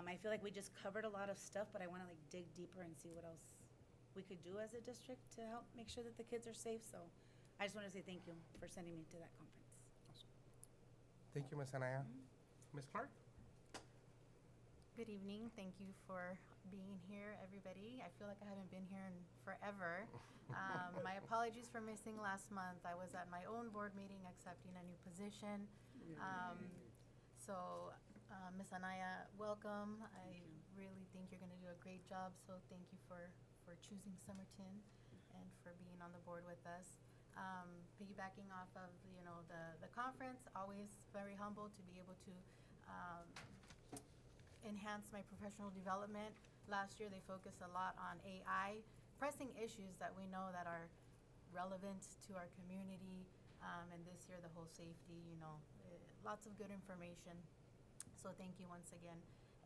I feel like we just covered a lot of stuff, but I want to like dig deeper and see what else we could do as a district to help make sure that the kids are safe. So I just want to say thank you for sending me to that conference. Thank you, Ms. Anaya. Ms. Clark? Good evening. Thank you for being here, everybody. I feel like I haven't been here in forever. My apologies for missing last month. I was at my own board meeting accepting a new position. So, Ms. Anaya, welcome. I really think you're going to do a great job, so thank you for choosing Somerton and for being on the board with us. Piggybacking off of, you know, the conference, always very humbled to be able to enhance my professional development. Last year, they focused a lot on AI, pressing issues that we know that are relevant to our community. And this year, the whole safety, you know, lots of good information. So thank you once again.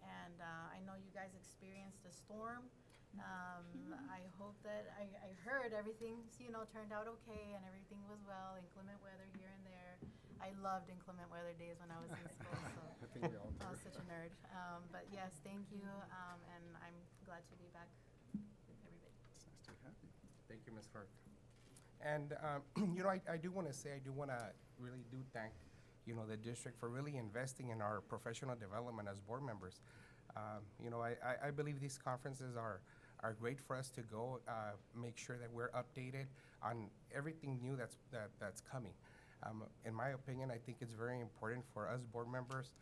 And I know you guys experienced a storm. I hope that I heard everything's, you know, turned out okay and everything was well. Inclement weather here and there. I loved inclement weather days when I was in school. So I think we all do. I was such a nerd. But yes, thank you. And I'm glad to be back with everybody. It's nice to have you. Thank you, Ms. Clark. And, you know, I do want to say, I do want to really do thank, you know, the district for really investing in our professional development as board members. You know, I believe these conferences are great for us to go, make sure that we're updated on everything new that's coming. In my opinion, I think it's very important for us board members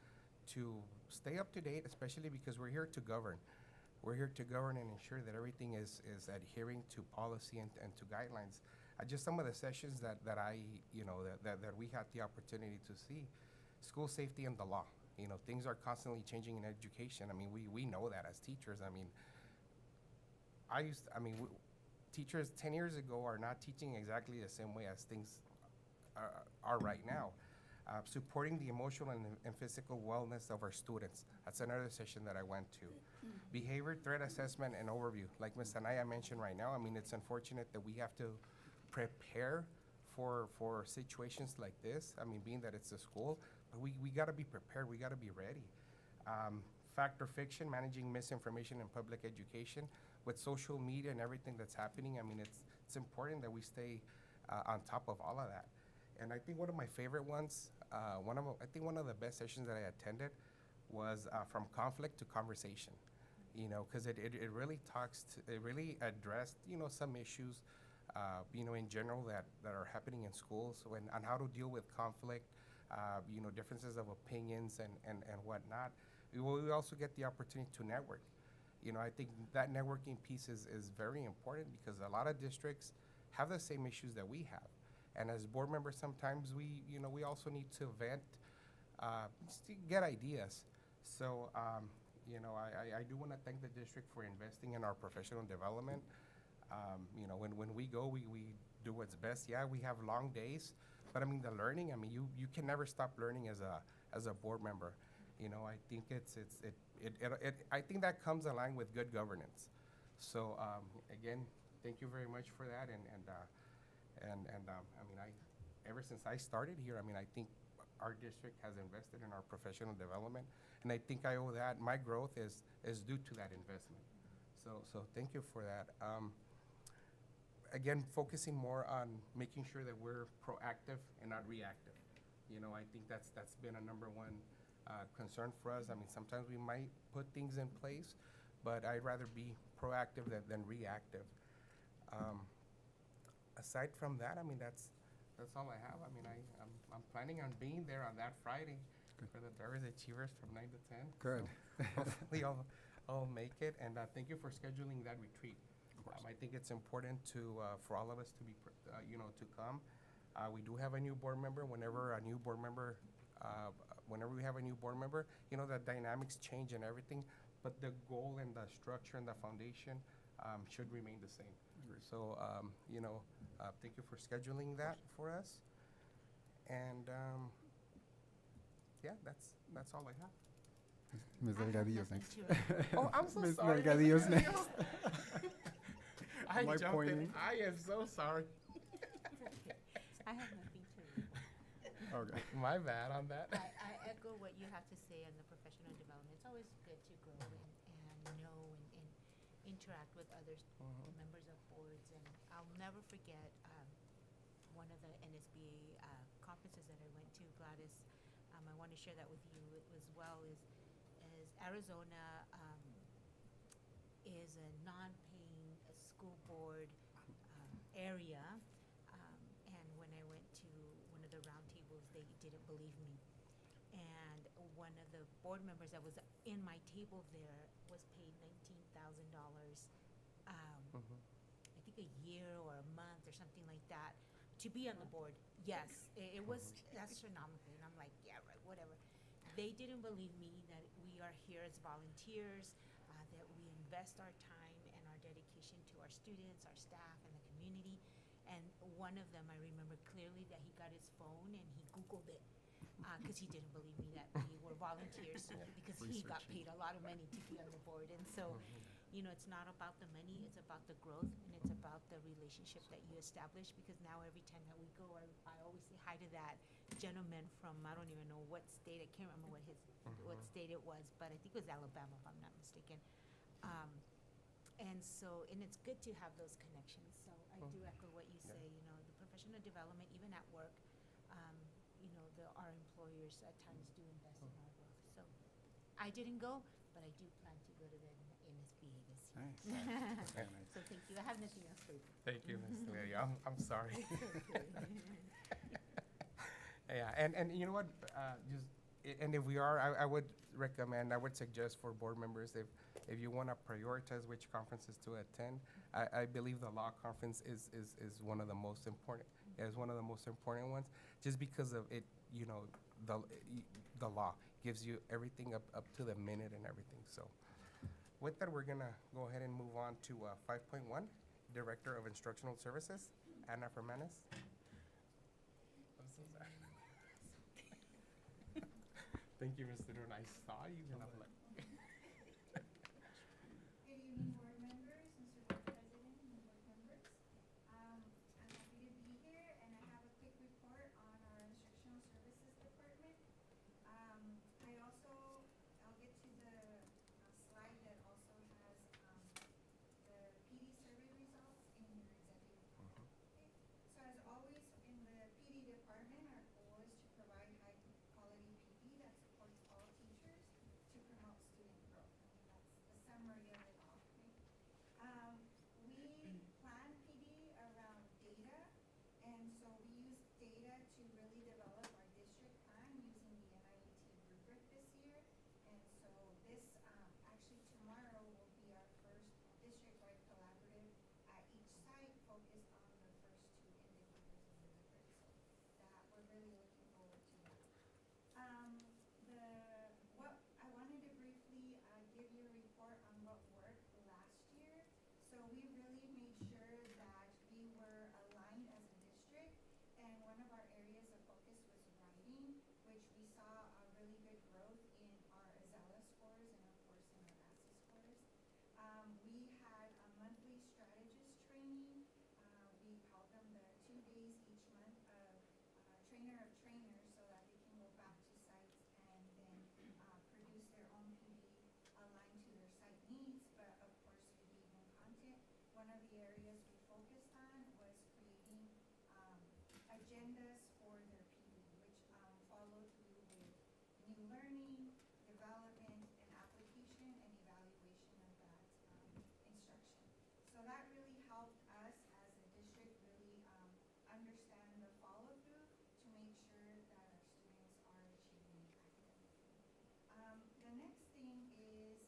to stay up to date, especially because we're here to govern. We're here to govern and ensure that everything is adhering to policy and to guidelines. Just some of the sessions that I, you know, that we had the opportunity to see, school safety and the law. You know, things are constantly changing in education. I mean, we know that as teachers. I mean, teachers 10 years ago are not teaching exactly the same way as things are right now. Supporting the emotional and physical wellness of our students. That's another session that I went to. Behavior threat assessment and overview. Like Ms. Anaya mentioned right now, I mean, it's unfortunate that we have to prepare for situations like this. I mean, being that it's a school, but we got to be prepared. We got to be ready. Fact or fiction, managing misinformation in public education. With social media and everything that's happening, I mean, it's important that we stay on top of all of that. And I think one of my favorite ones, I think one of the best sessions that I attended was from conflict to conversation. You know, because it really it really addressed, you know, some issues, you know, in general that are happening in schools on how to deal with conflict, you know, differences of opinions and whatnot. We also get the opportunity to network. You know, I think that networking piece is very important because a lot of districts have the same issues that we have. And as board members, sometimes we also need to vent, just to get ideas. So, you know, I do want to thank the district for investing in our professional development. You know, when we go, we do what's best. Yeah, we have long days, but I mean, the learning, I mean, you can never stop learning as a board member. You know, I think I think that comes along with good governance. So, again, thank you very much for that. I mean, ever since I started here, I mean, I think our district has invested in our professional development, and I think I owe that. My growth is due to that investment. So thank you for that. Again, focusing more on making sure that we're proactive and not reactive. You know, I think that's been a number one concern for us. I mean, sometimes we might put things in place, but I'd rather be proactive than reactive. Aside from that, I mean, that's all I have. I mean, I'm planning on being there on that Friday. Good. For the Drivers Achievers from 9 to 10. Good. So hopefully I'll make it, and thank you for scheduling that retreat. I think it's important for all of us to be, you know, to come. We do have a new board member. Whenever we have a new board member, you know, the dynamics change and everything, but the goal and the structure and the foundation should remain the same. So, you know, thank you for scheduling that for us. And yeah, that's all I have. Ms. Delgadillo's next. Oh, I'm so Ms. sorry. Delgadillo's next. I Am I jumped pointing? in. I am so sorry. I have nothing to report. Okay. My bad on that. I echo what you have to say on the professional development. It's always good to grow interact with others, members of boards, and I'll never forget one of the NSBA conferences that I went to, Gladys. I want to share that with you as well. Is Arizona is a non-paying school board area, and when I went to one of the roundtables, they didn't believe me. And one of the board members that was in my table there was paid $19,000, I think a year or a month or something like that, to be on the board. Yes, it was astronomical, and I'm like, yeah, right, whatever. They didn't believe me that we are here as volunteers, that we invest our time and our dedication to our students, our staff, and the community. And one of them, I remember clearly that he got his phone and he Googled it, because he didn't believe me that we were volunteers, because he got paid a lot of money to be on the board. And so, you know, it's not about the money, it's about the growth, and it's about the relationship that you establish, because now every time that we go, I always say hi to that gentleman from, I don't even know what state, I can't remember what state it was, but I think it was Alabama, if I'm not mistaken. And so, and it's good to have those connections. So I do echo what you say, you know, the professional development, even at work, you know, our employers at times do invest in our growth. So I didn't go, but I do plan to go to the NSBA this year. Nice. Very nice. So thank you. I have nothing else for you. Thank you, Ms. Lydia. I'm sorry. It's okay. Yeah, and you know what, and if we are, I would recommend, I would suggest for board members, if you want to prioritize which conferences to attend, I believe the law conference is one of the most important, is one of the most important ones, just because of it, you know, the law gives you everything up to the minute and everything. So with that, we're gonna go ahead and move on to 5.1, Director of Instructional Services, Ana Fermanes. I'm so sorry. Thank you, Mr. Durden. I saw you and I'm like. Good evening, board members, Mr. Board President, and board members. I'm happy to be here, and I have a quick report on our Instructional Services Department. I'll get to the slide that also has the PD survey results in your executive. Okay. So as always, in the PD department, our goal is to provide high-quality PD that supports all teachers to promote student growth. I mean, that's the summary of it all. Okay? We plan PD around data, and so we use data to really develop our district plan using the NIET rubric this year. And so this, actually tomorrow will be our first district-wide collaborative at each site focused on the first two indicators of the rubric. So that we're really looking forward to that. What I wanted to briefly give you a report on what worked last year. So we really made sure that we were aligned as a district, and one of our areas of focus was writing, which we saw a really good growth in our Azella scores and of course in our ASSE scores. We had a monthly strategist training. We called them the 2 days each month of trainer of trainers, so that they can go back to sites and then produce their own PD aligned to their site needs, but of course reading new content. One of the areas we focused on was creating agendas for their PD, which follow through with new learning, development, and application and evaluation of that instruction. So that really helped us as a district really understand the follow-through to make sure that our students are achieving academically. The next thing is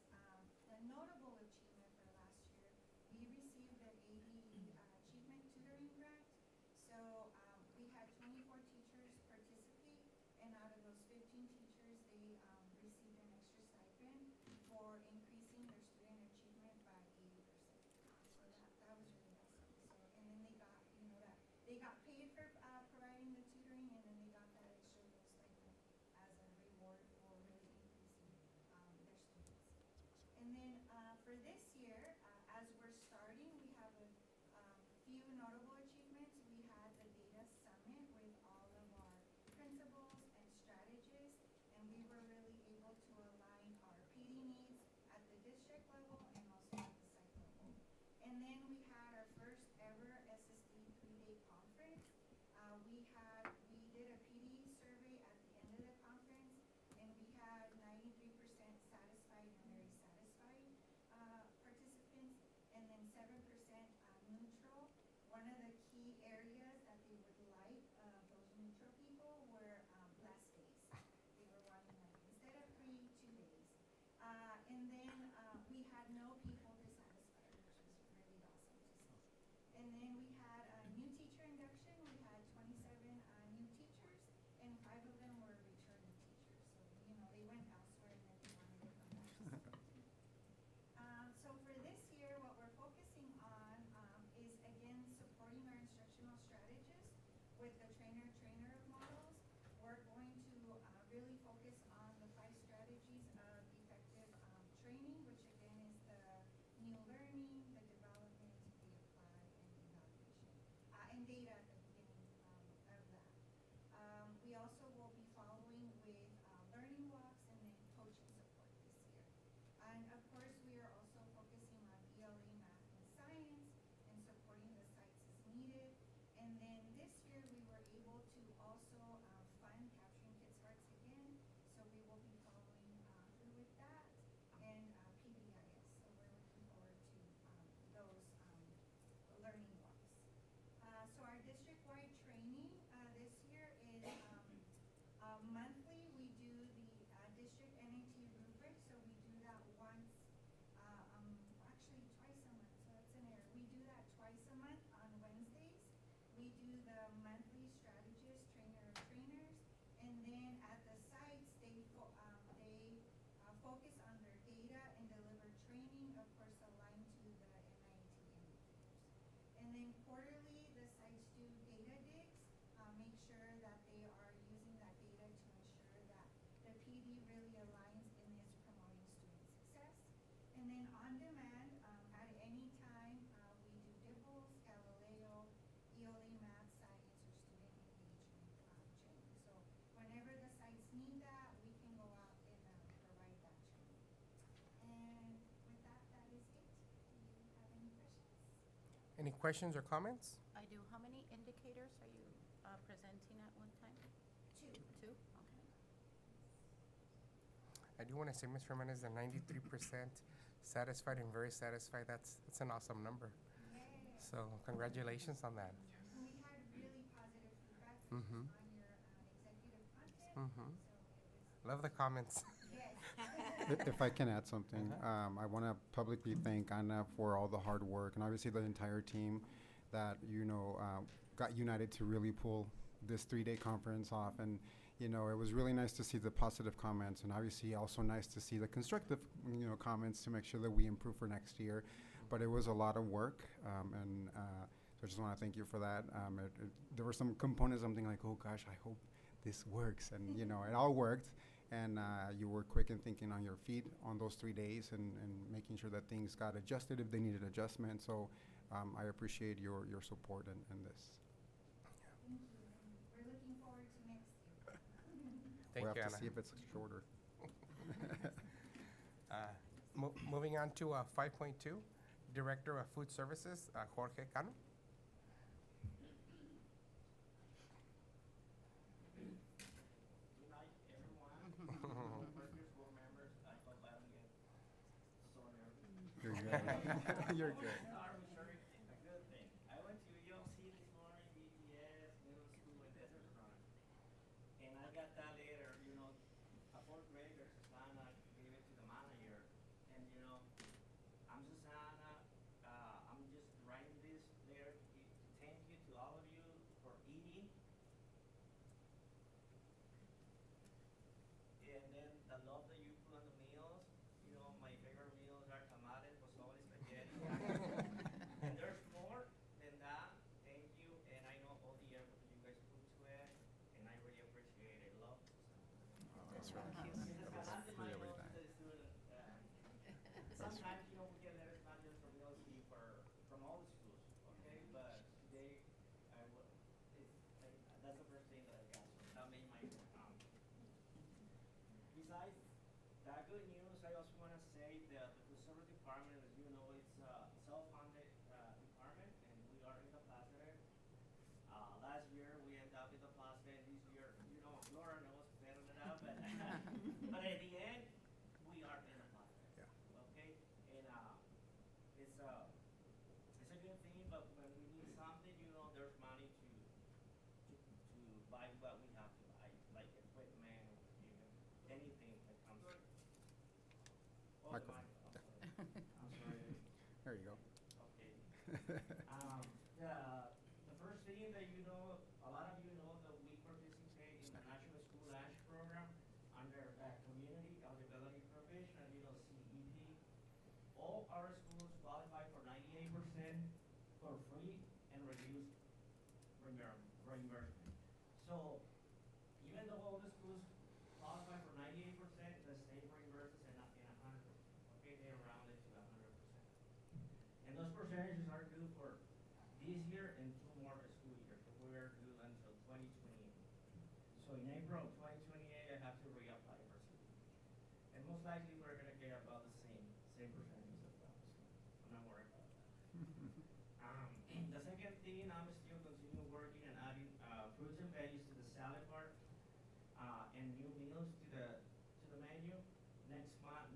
the notable achievement for last year. We received the AD Achievement Tutoring Grant. So we had 24 teachers participate, and out of those 15 teachers, they received an extra stipend for increasing their student achievement by 80%. So that was really awesome. So, and then they got, you know, that they got paid for providing the tutoring, and then they got that extra little stipend as a reward for really increasing their students. And then for this year, as we're starting, we have a few notable achievements. We had the data summit with all of our principals and strategists, and we were really able to align our PD needs at the district level and also at the site level. no people dissatisfied, which was really awesome to see. And then we had a new teacher induction. We had 27 new teachers, and 5 of them were returning teachers. So, you know, they went elsewhere and then they wanted to come back to Somerton. So for this year, what we're focusing on is, again, supporting our instructional strategists with the trainer-trainer models. We're going to really focus on the 5 strategies of effective training, which again is the new learning, the development, the apply, and evaluation, and data at the beginning of that. We also will be following with learning blocks and then coaching support this year. And of course, we are also focusing on ELA, math, and science, and supporting the sites as needed. And then this year, we were able to also fund Capturing Kids' Hearts again, so we will be following through with that, and PBIS. So we're looking forward to those learning blocks. So our district-wide training this year is monthly. We do the district NAT rubric, so we do that once, actually twice a month, so that's an error. We do that twice a month on Wednesdays. We do the monthly strategist trainer of trainers, and then at the sites, they focus on their data and deliver training, of course, aligned to the NIT indicators. And then quarterly, the sites do data digs, make sure that they are using that data to ensure that the PD really aligns in this promoting student success. And then on demand, at any time, we do DIBELS, Galileo, ELA, math, science, or student engagement training. So whenever the sites need that, we can go out and provide that training. And with that, that is it. Do you have any questions? Any questions or comments? I do. How many indicators are you presenting at one time? 2. 2? Okay. I do want to say, Ms. Ramirez, that 93% satisfied and very satisfied, that's an awesome number. Yay. So congratulations on that. And we had really positive feedback Mhm. on your executive content. Mhm. So it was, Love the comments. yes. If I can add something, I want to publicly thank Anna for all the hard work and obviously the entire team that, got united to really pull this 3-day conference off. And, it was really nice to see the positive comments, and obviously also nice to see the constructive, comments to make sure that we improve for next year. But it was a lot of work, and so I just want to thank you for that. There were some components I'm thinking like, oh gosh, I hope this works. And, it all worked. And you were quick in thinking on your feet on those 3 days and making sure that things got adjusted if they needed adjustment. So I appreciate your support in this. Thank you. And we're looking forward to next year. Thank We'll you, have to Anna. see if it's shorter. Moving on to 5.2, Director of Food Services, Jorge Cano. Good night, everyone. Workers, board members, I hope I don't get so nervous. You're good. You're good. Start with sure a good thing. I went to ULC this morning, BPS, middle school, and Desert Front. And I got that letter, a 4th grader, Susana, gave it to the manager. And, I'm Susana, I'm just writing this letter to thank you to all of you for eating. And then the love that you put on the meals, my favorite meals are tamales, pozole, spaghetti. And there's more than that. Thank you, and I know all the effort that you guys put to it, and I really appreciate it. Love. That's right. Because That was I'm really most nice. of the students. Sometimes, we get letters not just from ULC, from all the schools, okay? But today, that's the first thing that I got. So that made my Besides that good news, I also want to say that the food service department, as you know, it's a self-funded department, and we are in the positive. Last year, we ended up in the positive. This year, Laura knows better than that, but but at the end, we are in the positive. Yeah. Okay, and it's a good thing. But when we need something, there's money to buy what we have to buy, like equipment, even anything that comes. Oh, the Microphone. mic, I'm sorry. There you go. Okay. The first thing that you know, a lot of you know that we participate in the National School Lunch Program under Community Eligibility Provision, CEP. All our schools qualify for 98% for free and reduced reimbursement. So even though all the schools qualify for 98%, the state reimburses in 100%. Okay, they round it to 100%. And those percentages are due for this year and 2 more school years. So we're due until 2028. So in April of 2028, I have to reapply for CEP. And most likely we're gonna get about the same percentages as well. So I'm not worried about that. The second thing, I'm still continuing working and adding fruits and veggies to the salad bar and new meals to the menu.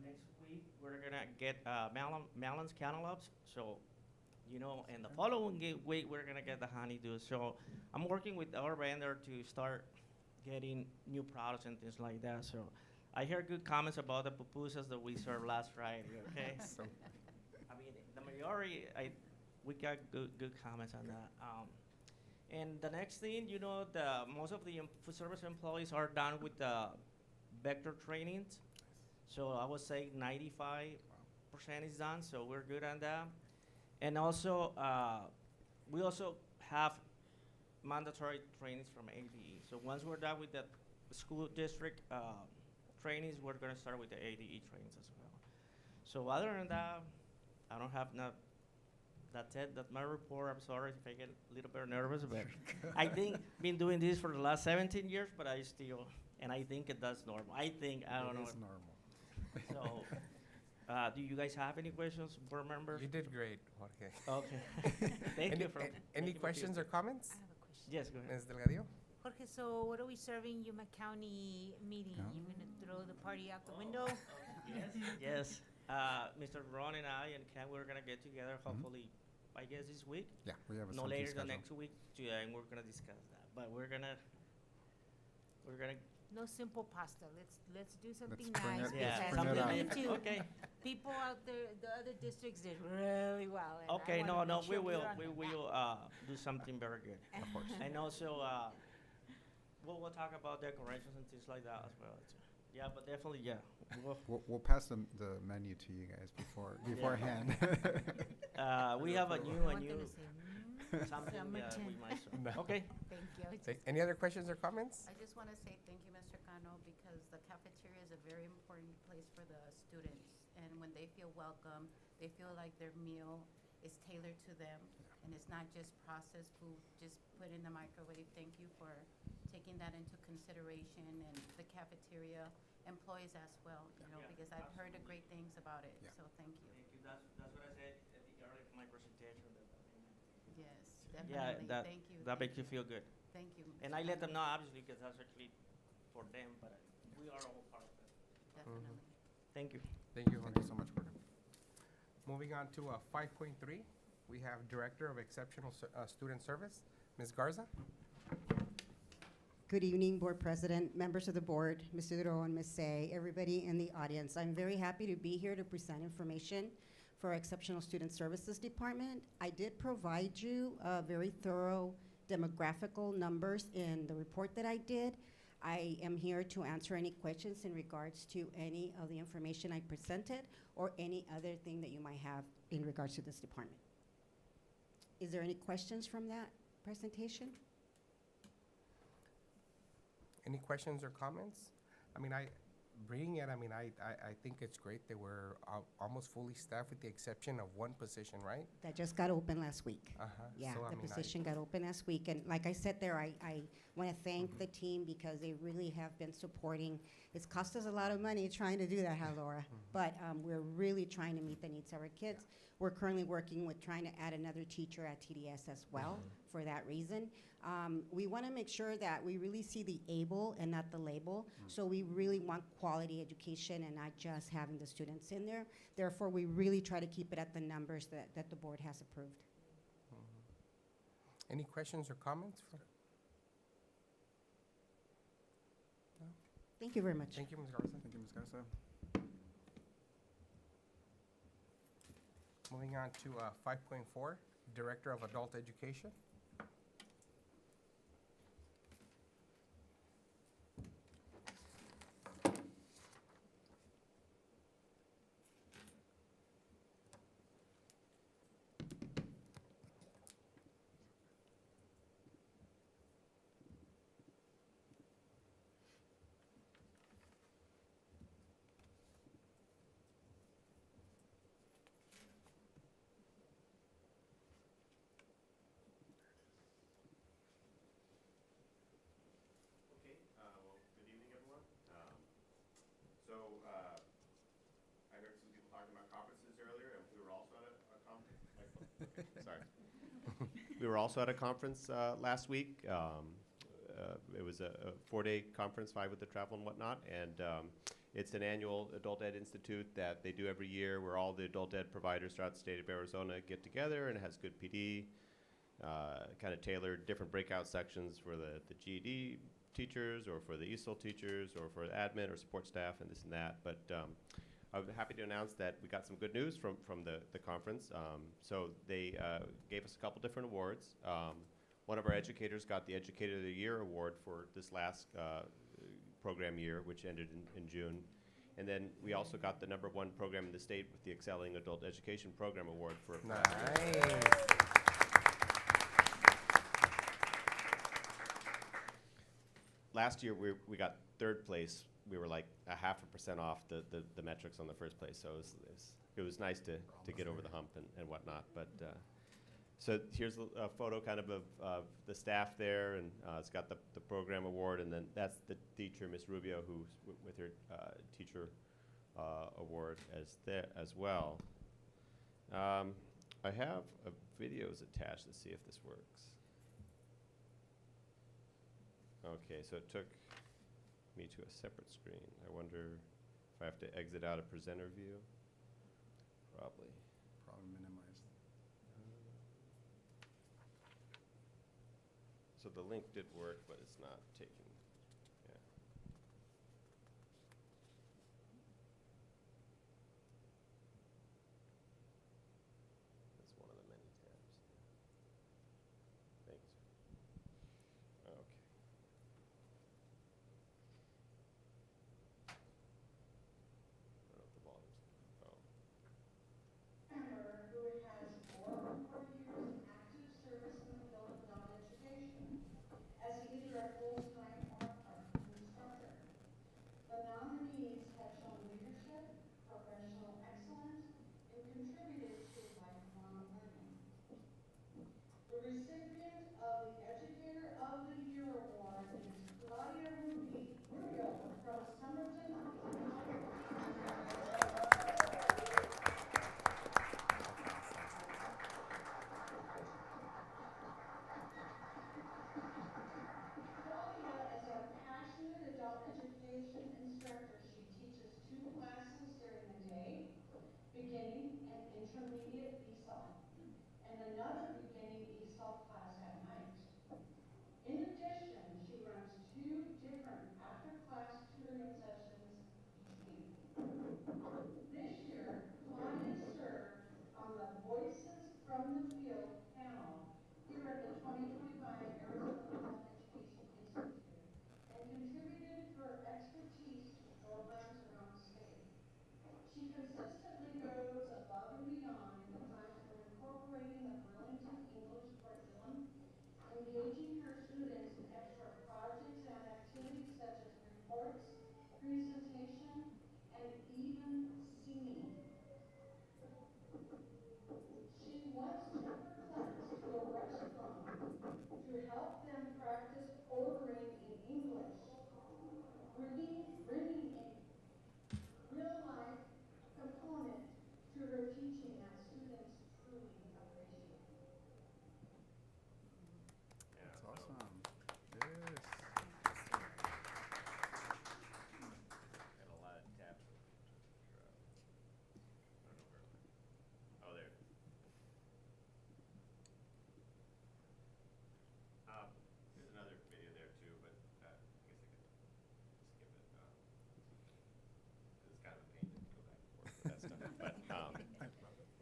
Next week, we're gonna get melons, cantaloupes. So, and the following week, we're gonna get the honeydew. So, I'm working with our vendor to start getting new products and things like that. So, I hear good comments about the pupusas that we served last Friday. Okay. So, I mean, the majority, we got good comments on that. And the next thing, most of the food service employees are done with the vector trainings. So I would say 95% is done, so we're good on that. And also, we also have mandatory trainings from ADE. So once we're done with the school district trainings, we're gonna start with the ADE trainings as well. So other than that, I don't have that's it. That's my report. I'm sorry if I get a little bit nervous, but I think been doing this for the last 17 years, but I think that's normal. I don't know. It is normal. So, do you guys have any questions, board members? you did great, Jorge. Okay. Thank you for. Any questions or comments? I have a question. Yes, go ahead. Ms. Delgadillo? Jorge, so what are we serving Yuma County meeting? Yeah. You gonna throw the party out the window? Yes. Mr. Ron and I and Ken, we're gonna get together. Hopefully, I guess this week. Yeah, we have a No something later than scheduled. next week, and we're gonna discuss that. But we're gonna. No simple pasta. Let's do something bring nice it- Yeah, because bring it we up. need to. Okay. People out there, the other districts did really well. And I Okay, wanna no, make we sure will, we're on we the will, do something very good. Of course. And also, we'll talk about decorations and things like that as well. Yeah, but definitely, yeah. We'll pass the menu to you guys beforehand. We have a back. I new, want them to say, something that we Somerton. might serve. No. Okay, Thank you. Say- Any other questions or comments? I just want to say thank you, Mr. Cano, because the cafeteria is a very important place for the students. And when they feel welcome, they feel like their meal is tailored to them. And it's not just processed food, just put in the microwave. Thank you for taking that into consideration, and the cafeteria employees as well, Yeah, because I've heard great things about it. Yeah. So thank you. thank you. That's what I said at the early of my presentation. Yes, Yeah, definitely. Thank you. that thank makes you feel good. Thank you. And Mr. I let Cano. them know, obviously, because that's actually for them, but we are all part of it. Definitely. Thank you. Thank you, Thank Jorge. you so much, Jorge. Moving on to 5.3, we have Director of Exceptional Student Service, Ms. Garza. Good evening, Board President, members of the board, Mr. Duro and Ms. Say, everybody in the audience. I'm very happy to be here to present information for our Exceptional Student Services Department. I did provide you very thorough demographical numbers in the report that I did. I am here to answer any questions in regards to any of the information I presented or any other thing that you might have in regards to this department. Is there any questions from that presentation? Any questions or comments? I mean, I think it's great that we're almost fully staffed with the exception of one position, right? That just got open last week. Uh-huh. Yeah, So, I the mean, position got open last week, and like I said there, I want to thank the team because they really have been supporting. It's cost us a lot of money trying to do that, huh, Laura? But we're really trying to meet the needs of our kids. We're currently working with trying to add another teacher at TDS as well for that reason. We want to make sure that we really see the able and not the label. So we really want quality education and not just having the students in there. Therefore, we really try to keep it at the numbers that the board has approved. Any questions or comments? Thank you very much. Thank you, Ms. Garza. Thank you, Ms. Garza. Moving on to 5.4, Director of Adult Education. Okay, well, good evening, everyone. I heard some people talking about conferences earlier, and we were also at a conference. Okay, sorry. We were also at a conference last week. It was a 4-day conference, 5 with the travel and whatnot, and it's an annual Adult Ed Institute that they do every year where all the adult ed providers throughout the state of Arizona get together, and it has good PD, kind of tailored different breakout sections for the GED teachers or for the ESOL teachers or for admin or support staff and this and that. But I'm happy to announce that we got some good news from the conference. So they gave us a couple different awards. One of our educators got the Educator of the Year award for this last program year, which ended in June. And then we also got the #1 program in the state with the Excelling Adult Education Program Award for Nice. last year we got 3rd place. We were like 0.5% off the metrics on the 1st place, so it was nice to get over the hump and whatnot. But so here's a photo kind of the staff there, and it's got the program award, and then that's the teacher, Miss Rubio, who's with her teacher award as well. I have videos attached. Let's see if this works. Okay, so it took me to a separate screen. I wonder if I have to exit out of presenter view. Probably. Probably minimized. So the link did work, but it's not taking. Yeah. That's one of the many tabs. Thanks. Okay. I don't know if the volume's. Oh. Member who has 4 or more years active service in the field of adult education as either a full-time or a part-time instructor. The nominees have shown leadership, professional excellence, and contributed to lifelong learning. The recipient of the Educator of the Year Award is Claudia Rubio from Somerton. Claudia is a passionate adult education instructor. She teaches 2 classes during the day, beginning and intermediate ESOL, and another beginning ESOL class at night. In addition, she runs 2 different after-class tutoring sessions each week. This year, Claudia served on the Voices from the Field panel here at the 2025 Arizona Adult Education Institute and contributed her expertise to programs around the state. She consistently goes above and beyond in the time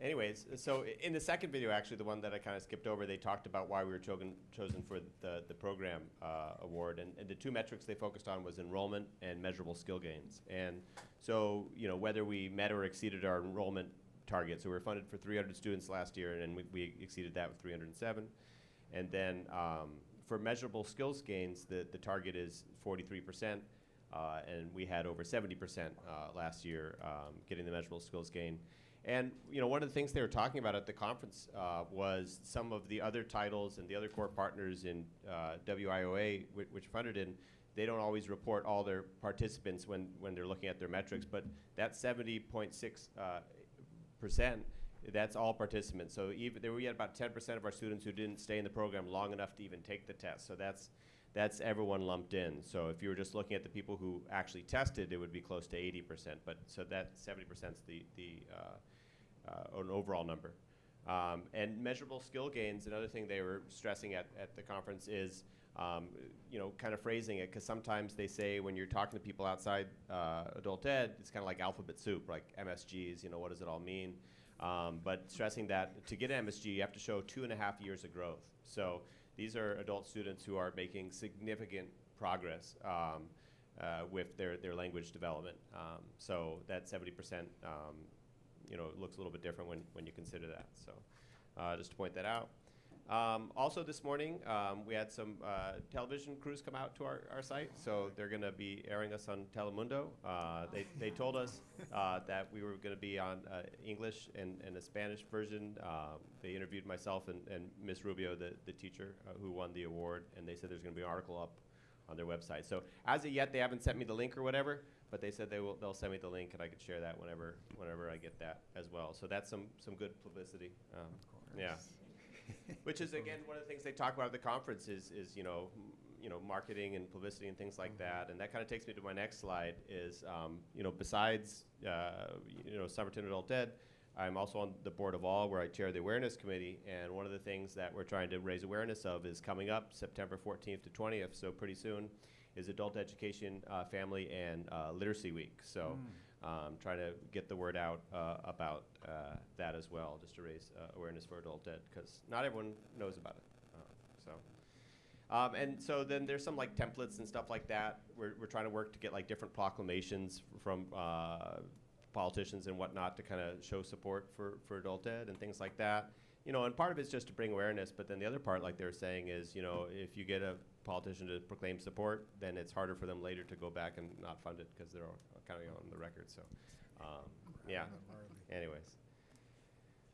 anyways, so in the second video, actually, the one that I kind of skipped over, they talked about why we were chosen for the program award. And the two metrics they focused on was enrollment and measurable skill gains. And so, whether we met or exceeded our enrollment target. So we were funded for 300 students last year, and we exceeded that with 307. And then for measurable skills gains, the target is 43%. And we had over 70% last year getting the measurable skills gain. And one of the things they were talking about at the conference was some of the other titles and the other core partners in WIOA, which funded in, they don't always report all their participants when they're looking at their metrics, but that 70.6%, that's all participants. So even we had about 10% of our students who didn't stay in the program long enough to even take the test. So that's everyone lumped in. So if you were just looking at the people who actually tested, it would be close to 80%. But so that 70% is an overall number. And measurable skill gains, another thing they were stressing at the conference is, kind of phrasing it, because sometimes they say when you're talking to people outside adult ed, it's kind of like alphabet soup, like MSGs, what does it all mean? But stressing that to get an MSG, you have to show 2.5 years of growth. So these are adult students who are making significant progress with their language development. So that 70%, looks a little bit different when you consider that. So just to point that out. Also this morning, we had some television crews come out to our site, so they're going to be airing us on Telemundo. They told us that we were going to be on English and a Spanish version. They interviewed myself and Miss Rubio, the teacher who won the award, and they said there's going to be an article up on their website. So as of yet, they haven't sent me the link or whatever, but they said they'll send me the link, and I could share that whenever I get that as well. So that's some good publicity. Yeah. Which is, again, one of the things they talk about at the conference is marketing and publicity and things like that. And that kind of takes me to my next slide is, besides, Somerton Adult Ed, I'm also on the board of all, where I chair the awareness committee. And one of the things that we're trying to raise awareness of is coming up September 14th to 20th, so pretty soon, is Adult Education, Family, and Literacy Week. So trying to get the word out about that as well, just to raise awareness for adult ed, because not everyone knows about it. And so then there's some like templates and stuff like that. We're trying to work to get like different proclamations from politicians and whatnot to kind of show support for adult ed and things like that. And part of it's just to bring awareness, but then the other part, like they're saying, is if you get a politician to proclaim support, then it's harder for them later to go back and not fund it because they're kind of on the record. So, yeah. Anyways,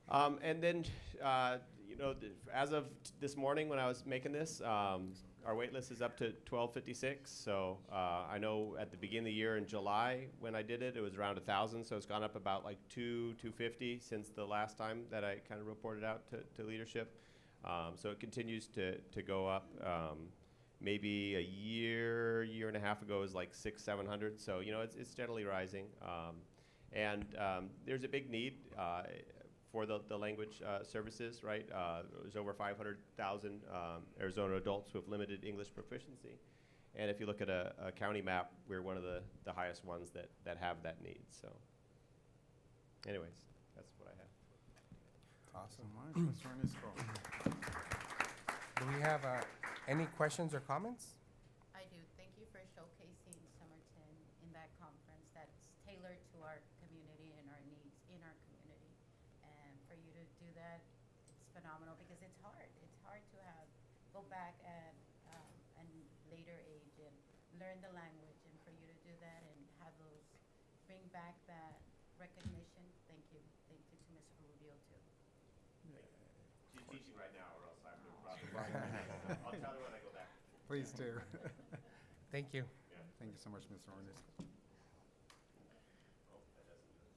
and then as of this morning when I was making this, our wait list is up to 1256. So I know at the beginning of the year in July when I did it, it was around 1,000. So it's gone up about like 250 since the last time that I kind of reported out to leadership. So it continues to go up. Maybe a year and a half ago, it was like 600-700. So it's steadily rising. And there's a big need for the language services, right? There's over 500,000 Arizona adults with limited English proficiency. And if you look at a county map, we're one of the highest ones that have that need. So anyways, that's what I have. Awesome. Mr. Ernesto. Do we have any questions or comments? I do. Thank you for showcasing Somerton in that conference that's tailored to our community and our needs in our community. And for you to do that, it's phenomenal because it's hard. It's hard to go back at a later age and learn the language, and for you to do that and have bring back that recognition. Thank you. Thank you to Mr. Rubio too. She's teaching right now, or else I have to probably. I'll tell her when I go back. Please do. Thank you. Yeah. Thank you so much, Mr. Ernesto. Oh, that doesn't do it.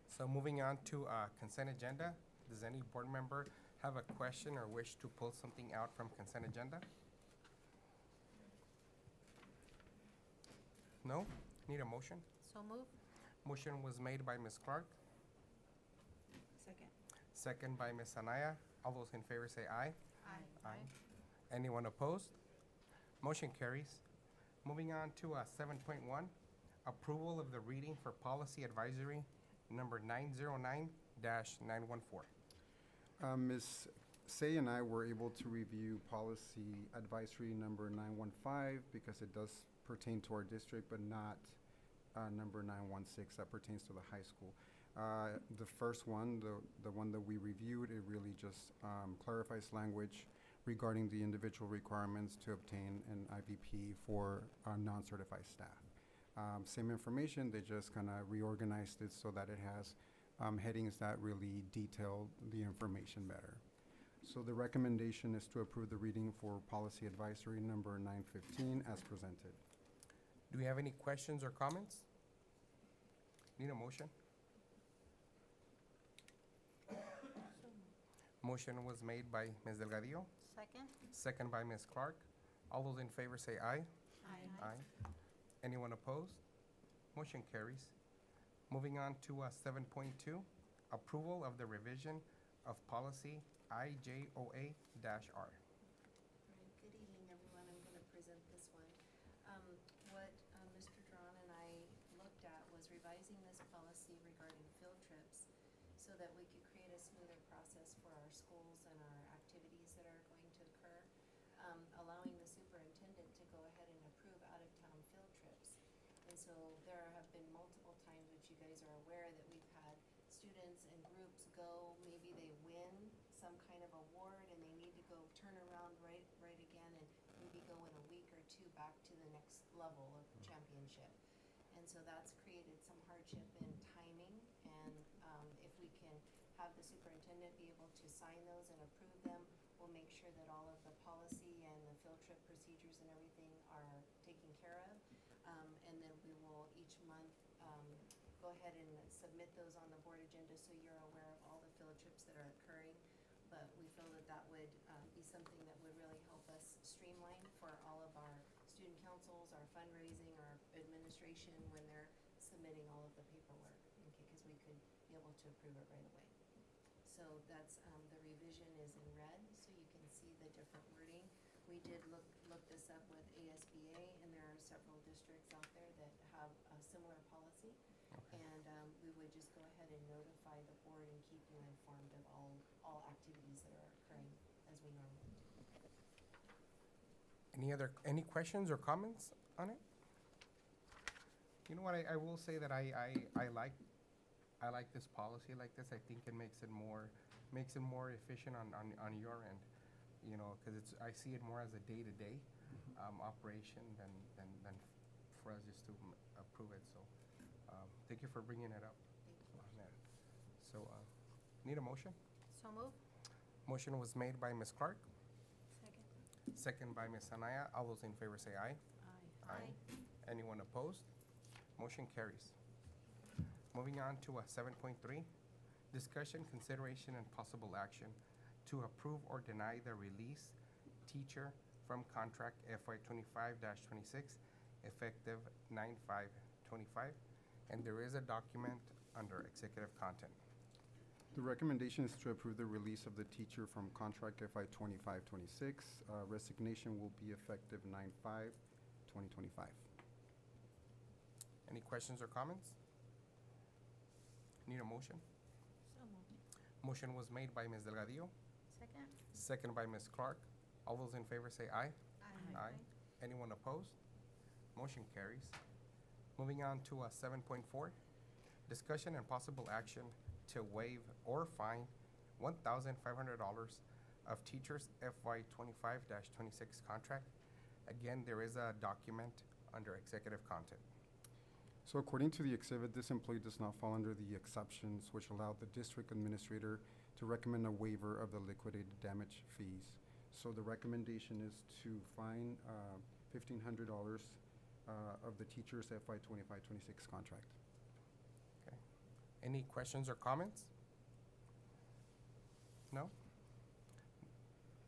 So moving on to consent agenda. Does any board member have a question or wish to pull something out from consent agenda? No? Need a motion? So move. Motion was made by Ms. Clark, Second. second by Ms. Anaya. All those in favor say aye. Aye. Anyone opposed? Motion carries. Moving on to 7.1, approval of the reading for policy advisory number 909-914. Ms. Say and I were able to review policy advisory number 915 because it does pertain to our district, but not number 916 that pertains to the high school. The first one, the one that we reviewed, it really just clarifies language regarding the individual requirements to obtain an IVP for non-certified staff. Same information, they just kind of reorganized it so that it has headings that really detail the information better. So the recommendation is to approve the reading for policy advisory number 915 as presented. Do we have any questions or comments? Need a motion? Motion was made by Ms. Delgadillo, Second? second by Ms. Clark. All those in favor say aye. Aye. Anyone opposed? Motion carries. Moving on to 7.2, approval of the revision of policy IJOA-R. Right, good evening, everyone. I'm going to present this one. What Mr. Drawn and I looked at was revising this policy regarding field trips so that we could create a smoother process for our schools and our activities that are going to occur, allowing the superintendent to go ahead and approve out-of-town field trips. And so there have been multiple times, which you guys are aware, that we've had students and groups go, maybe they win some kind of award and they need to go turn around right again and maybe go in a week or two back to the next level of championship. And so that's created some hardship in timing, and if we can have the superintendent be able to sign those and approve them, we'll make sure that all of the policy and the field trip procedures and everything are taken care of. And then we will each month go ahead and submit those on the board agenda so you're aware of all the field trips that are occurring. But we feel that that would be something that would really help us streamline for all of our student councils, our fundraising, our administration when they're submitting all of the paperwork, okay, because we could be able to approve it right away. So that's, the revision is in red, so you can see the different wording. We did look this up with ASBA, and there are several districts out there that have a similar policy. And we would just go ahead and notify the board and keep you informed of all activities that are occurring as we normally do. Any questions or comments on it? You know what, I will say that I like this policy like this. I think it makes it more efficient on your end, you know, because I see it more as a day-to-day operation than for us just to approve it. So thank you for bringing it up. On that. So need a motion? So move. Motion was made by Ms. Clark, Second. second by Ms. Anaya. All those in favor say aye. Aye. Anyone opposed? Motion carries. Moving on to 7.3, discussion, consideration, and possible action to approve or deny the release teacher from contract FY 25-26 effective 9/5/25, and there is a document under executive content. The recommendation is to approve the release of the teacher from contract FY 25-26. Resignation will be effective 9/5/2025. Any questions or comments? Need a motion? So moved. Motion was made by Ms. Delgadillo, Second? second by Ms. Clark. All those in favor say aye. Aye. Anyone opposed? Motion carries. Moving on to 7.4, discussion and possible action to waive or fine $1,500 of teachers FY 25-26 contract. Again, there is a document under executive content. So according to the exhibit, this employee does not fall under the exceptions which allow the district administrator to recommend a waiver of the liquidated damage fees. So the recommendation is to fine $1,500 of the teacher's FY 25-26 contract. Okay. Any questions or comments? No?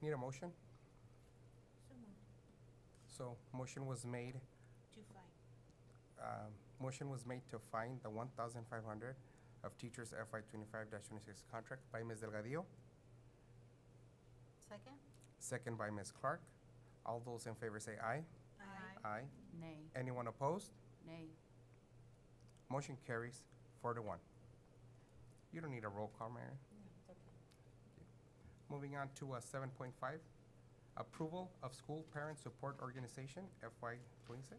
Need a motion? So moved. So motion was made, To fine. motion was made to fine the 1,500 of teachers FY 25-26 contract by Ms. Delgadillo, Second? second by Ms. Clark. All those in favor say aye. Aye. Nay. Anyone opposed? Nay. Motion carries 4-1. You don't need a roll call, Mary. Moving on to 7.5, approval of school parent support organization FY '26.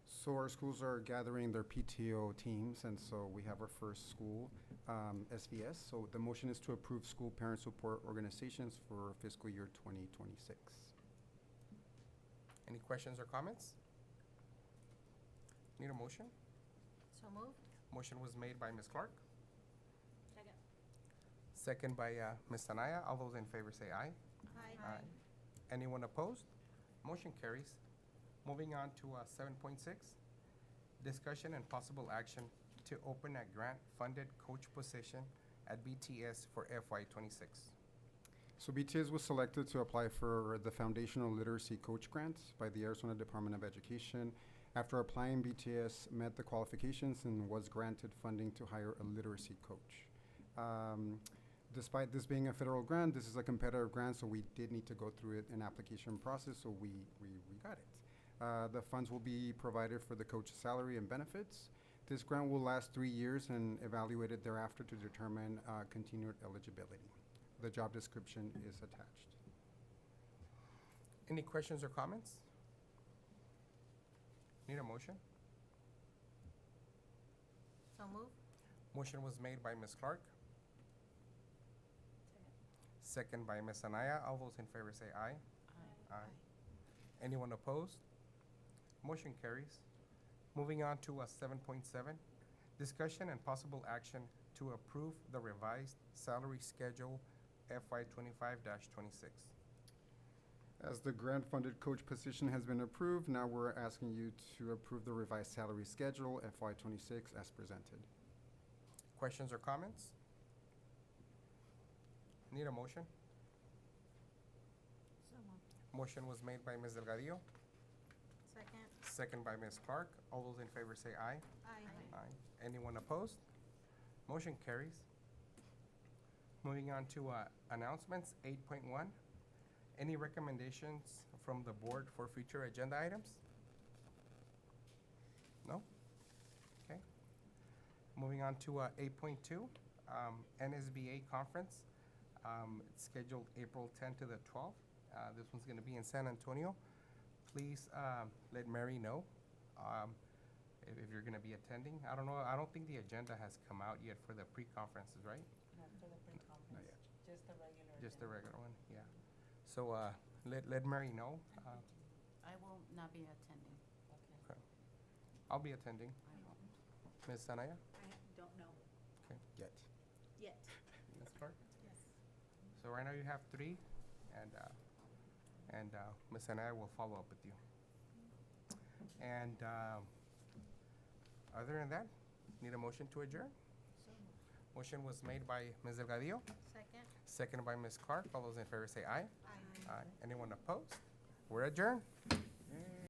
So our schools are gathering their PTO teams, and so we have our first school, SVS. So the motion is to approve school parent support organizations for fiscal year 2026. Any questions or comments? Need a motion? So moved. Motion was made by Ms. Clark, Second. second by Ms. Anaya. All those in favor say aye. Aye. Anyone opposed? Motion carries. Moving on to 7.6, discussion and possible action to open a grant-funded coach position at BTS for FY '26. So BTS was selected to apply for the Foundational Literacy Coach Grant by the Arizona Department of Education. After applying, BTS met the qualifications and was granted funding to hire a literacy coach. Despite this being a federal grant, this is a competitive grant, so we did need to go through an application process, so we got it. The funds will be provided for the coach's salary and benefits. This grant will last 3 years and evaluated thereafter to determine continued eligibility. The job description is attached. Any questions or comments? Need a motion? So moved. Motion was made by Ms. Clark, second by Ms. Anaya. All those in favor say aye. Aye. Anyone opposed? Motion carries. Moving on to 7.7, discussion and possible action to approve the revised salary schedule FY '25-26. As the grant-funded coach position has been approved, now we're asking you to approve the revised salary schedule FY '26 as presented. Questions or comments? Need a motion? So moved. Motion was made by Ms. Delgadillo, Second. second by Ms. Clark. All those in favor say aye. Aye. Aye. Anyone opposed? Motion carries. Moving on to announcements, 8.1. Any recommendations from the board for future agenda items? No? Okay. Moving on to 8.2, NSBA conference. It's scheduled April 10 to the 12th. This one's going to be in San Antonio. Please let Mary know if you're going to be attending. I don't know. I don't think the agenda has come out yet for the pre-conferences, right? Not for the pre-conference, Not yet. just the regular. Just the agenda. regular one, yeah. So let Mary know. I will not be attending. Okay, I'll be attending. I won't. Ms. Sanaya? Don't know Okay. Yet. yet. Ms. Clark? Yes. So right now you have 3, and Ms. Sanaya will follow up with you. And other than that, need a motion to adjourn? So moved. Motion was made by Ms. Delgadillo, Second. seconded by Ms. Clark. All those in favor say aye. Aye. Aye. Anyone opposed? We're adjourned.